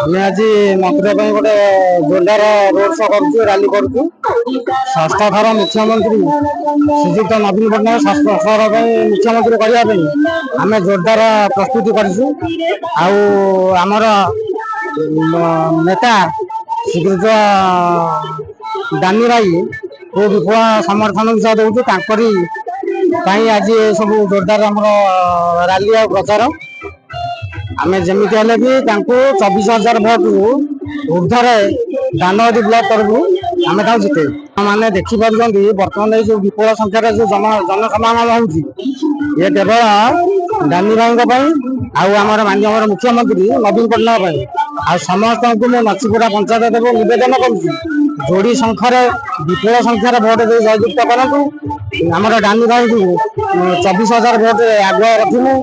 ଆମେ ଆଜି ମନ୍ଦିର ପାଇଁ ଗୋଟେ ଜୋରଦାର ରୋଡ ଶୋ କରୁଛୁ, ରାଲି କରୁଛୁ। ଷଷ୍ଠ ଥର ମୁଖ୍ୟମନ୍ତ୍ରୀ ଶ୍ରୀଯୁକ୍ତ ନବୀନ ପଟ୍ଟନାୟକ ଷଷ୍ଠ ଥର ପାଇଁ ମୁଖ୍ୟମନ୍ତ୍ରୀ କରିବା ପାଇଁ ଆମେ ଜୋରଦାର ପ୍ରସ୍ତୁତି କରିଛୁ। ଆଉ ଆମର ନେତା ଶ୍ରୀଯୁକ୍ତ ଦାନି ଭାଇ ବିପୁଳ ସମର୍ଥନ ସହ ଦଉଛୁ। ତାଙ୍କରି ପାଇଁ ଆଜି ସବୁ ଜୋରଦାର ଆମର ରାଲି ଆଉ ପ୍ରଚାର। ଆମେ ଯେମିତି ହେଲେ ବି ତାଙ୍କୁ 24,000 ଭୋଟରୁ ଉର୍ଦ୍ଧ୍ୱରେ ଦାନଗଦି ବ୍ଲକ ତରଫରୁ ଆମେ ତାଙ୍କୁ ଜିତେଇବୁ। ମାନେ ଦେଖିପାରୁଛନ୍ତି ବର୍ତ୍ତମାନ ଏଇ ଯୋଉ ବିପୁଳ ସଂଖ୍ୟାରେ ଯୋଉ ଜନସମାଗମ ହଉଛି, ଇଏ କେବଳ ଦାନି ଭାଇଙ୍କ ପାଇଁ ଆଉ ଆମର ମାନ୍ୟବର ମୁଖ୍ୟମନ୍ତ୍ରୀ ନବୀନ ପଟ୍ଟନାୟକ ପାଇଁ। ଆଉ ସମସ୍ତଙ୍କୁ ମୁଁ ନଛିପୁରା ପଞ୍ଚାୟତ ଦେବାକୁ ନିବେଦନ କରୁଛି, ଯୋଡି ସଂଖ୍ୟାରେ ବିପୁଳ ସଂଖ୍ୟାରେ ଭୋଟ ଦେଇ ଜୟଯୁକ୍ତ କରନ୍ତୁ। ଆମର ଦାନି ଭାଇଙ୍କୁ 24,000 ଭୋଟରେ ଆଗୁଆ ରଖିବୁ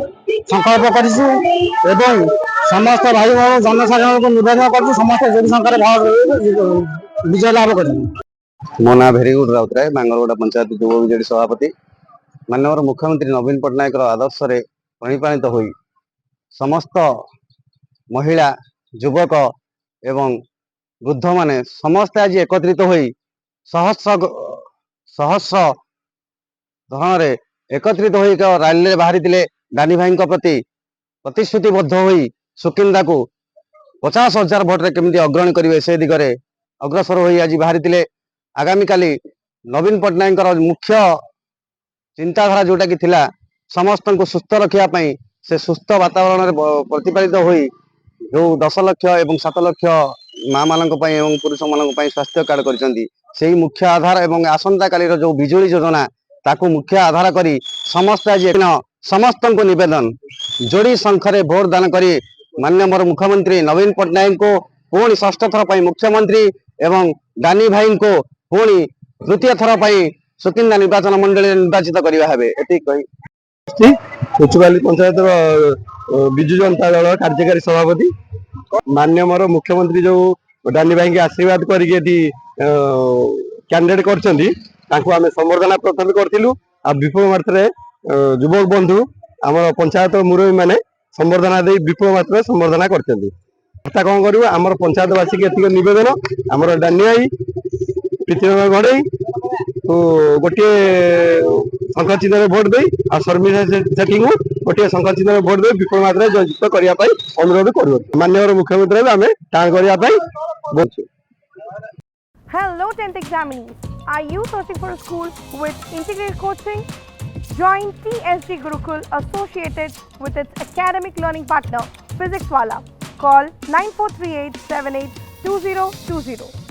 ସଂକଳ୍ପ କରିଛୁ ଏବଂ ସମସ୍ତ ଭାଇ ଭଉଣୀ ଜନସାଧାରଣଙ୍କୁ ନିବେଦନ କରୁଛୁ ସମସ୍ତେ ଯୋଡି ସଂଖ୍ୟାରେ ବିଜୟ ଲାଭ କରିବୁ। ମୋ ନାଁ ଭେରିଗୁଡ ରାଉତରାୟ, ମାଙ୍ଗଲଗୋଡ଼ା ପଞ୍ଚାୟତ ଯୁବ ବିଜେଡି ସଭାପତି। ମାନ୍ୟବର ମୁଖ୍ୟମନ୍ତ୍ରୀ ନବୀନ ପଟ୍ଟନାୟକର ଆଦର୍ଶରେ ଅନୁପ୍ରାଣିତ ହୋଇ ସମସ୍ତ ମହିଳା, ଯୁବକ ଏବଂ ବୃଦ୍ଧମାନେ ସମସ୍ତେ ଆଜି ଏକତ୍ରିତ ହୋଇ ସହସ୍ର ଧରଣରେ ଏକତ୍ରିତ ହୋଇ ଏକ ରାଲିରେ ବାହାରିଥିଲେ। ଦାନି ଭାଇଙ୍କ ପ୍ରତି ପ୍ରତିଶ୍ରୁତିବଦ୍ଧ ହୋଇ ସୁକିନ୍ଦାକୁ 50,000 ଭୋଟରେ କେମିତି ଅଗ୍ରଣୀ କରିବେ ସେ ଦିଗରେ ଅଗ୍ରସର ହୋଇ ଆଜି ବାହାରିଥିଲେ। ଆଗାମୀ କାଲି ନବୀନ ପଟ୍ଟନାୟକଙ୍କର ମୁଖ୍ୟ ଚିନ୍ତାଧାରା ଯୋଉଟାକି ଥିଲା ସମସ୍ତଙ୍କୁ ସୁସ୍ଥ ରଖିବା ପାଇଁ, ସେ ସୁସ୍ଥ ବାତାବରଣରେ ପ୍ରତିପାଳିତ ହୋଇ ଯୋଉ 10 ଲକ୍ଷ ଏବଂ 7 ଲକ୍ଷ ମା ମାନଙ୍କ ପାଇଁ ଏବଂ ପୁରୁଷ ମାନଙ୍କ ପାଇଁ ସ୍ୱାସ୍ଥ୍ୟ କାର୍ଡ କରିଛନ୍ତି, ସେଇ ମୁଖ୍ୟ ଆଧାର ଏବଂ ଆସନ୍ତା କାଲିର ଯୋଉ ବିଜୁଳି ଯୋଜନା ତାକୁ ମୁଖ୍ୟ ଆଧାର କରି ସମସ୍ତେ ଆଜି ସମସ୍ତଙ୍କୁ ନିବେଦନ ଯୋଡି ସଂଖ୍ୟାରେ ଭୋଟ ଦାନ କରି ମାନ୍ୟବର ମୁଖ୍ୟମନ୍ତ୍ରୀ ନବୀନ ପଟ୍ଟନାୟକଙ୍କୁ ପୁଣି ଷଷ୍ଠ ଥର ପାଇଁ ମୁଖ୍ୟମନ୍ତ୍ରୀ ଏବଂ ଦାନି ଭାଇଙ୍କୁ ପୁଣି ତୃତୀୟ ଥର ପାଇଁ ସୁକିନ୍ଦା ନିର୍ବାଚନ ମଣ୍ଡଳୀରେ ନିର୍ବାଚିତ କରିବା ହେବେ। ଏତିକି କହି ଉଚ୍ଚବାଲି ପଞ୍ଚାୟତର ବିଜୁ ଜନତା ଦଳ କାର୍ଯ୍ୟକାରୀ ସଭାପତି। ମାନ୍ୟବର ମୁଖ୍ୟମନ୍ତ୍ରୀ ଯୋଉ ଦାନି ଭାଇଙ୍କୁ ଆଶୀର୍ବାଦ କରିକି ଏଠି କ୍ୟାଣ୍ଡିଡେଟ୍ କରିଛନ୍ତି, ତାଙ୍କୁ ଆମେ ସମ୍ବର୍ଦ୍ଧନା ପ୍ରଦାନ କରିଥିଲୁ। ଆଉ ବିପୁଳ ମାତ୍ରାରେ ଯୁବକ ବନ୍ଧୁ ଆମର ପଞ୍ଚାୟତ ମୁରବୀ ମାନେ ସମ୍ବର୍ଦ୍ଧନା ଦେଇ ବିପୁଳ ମାତ୍ରାରେ ସମ୍ବର୍ଦ୍ଧନା କରିଛନ୍ତି। କଥା କଣ କରିବୁ, ଆମର ପଞ୍ଚାୟତବାସୀକି ଏତିକି ନିବେଦନ, ଆମର ଦାନି ଭାଇ ପ୍ରୀତିରଞ୍ଜନ ଘଡେଇ ଗୋଟିଏ ଶଙ୍ଖ ଚିହ୍ନରେ ଭୋଟ ଦେଇ ଆଉ ଶର୍ମିଳା ସେଠୀଙ୍କୁ ଗୋଟିଏ ଶଙ୍ଖ ଚିହ୍ନରେ ଭୋଟ ଦେଇ ବିପୁଳ ମାତ୍ରାରେ ଜୟଯୁକ୍ତ କରିବା ପାଇଁ ଅନୁରୋଧ କରୁଅଛୁ। ମାନ୍ୟବର ମୁଖ୍ୟମନ୍ତ୍ରୀ ଆମେ ଟାଣ କରିବା ପାଇଁ ବଞ୍ଚୁ। Hello 10th examinees. Are you searching for a school with integrated coaching? Join TSG Gurukul associated with its academic learning partner Physics Wala. Call 9438782020.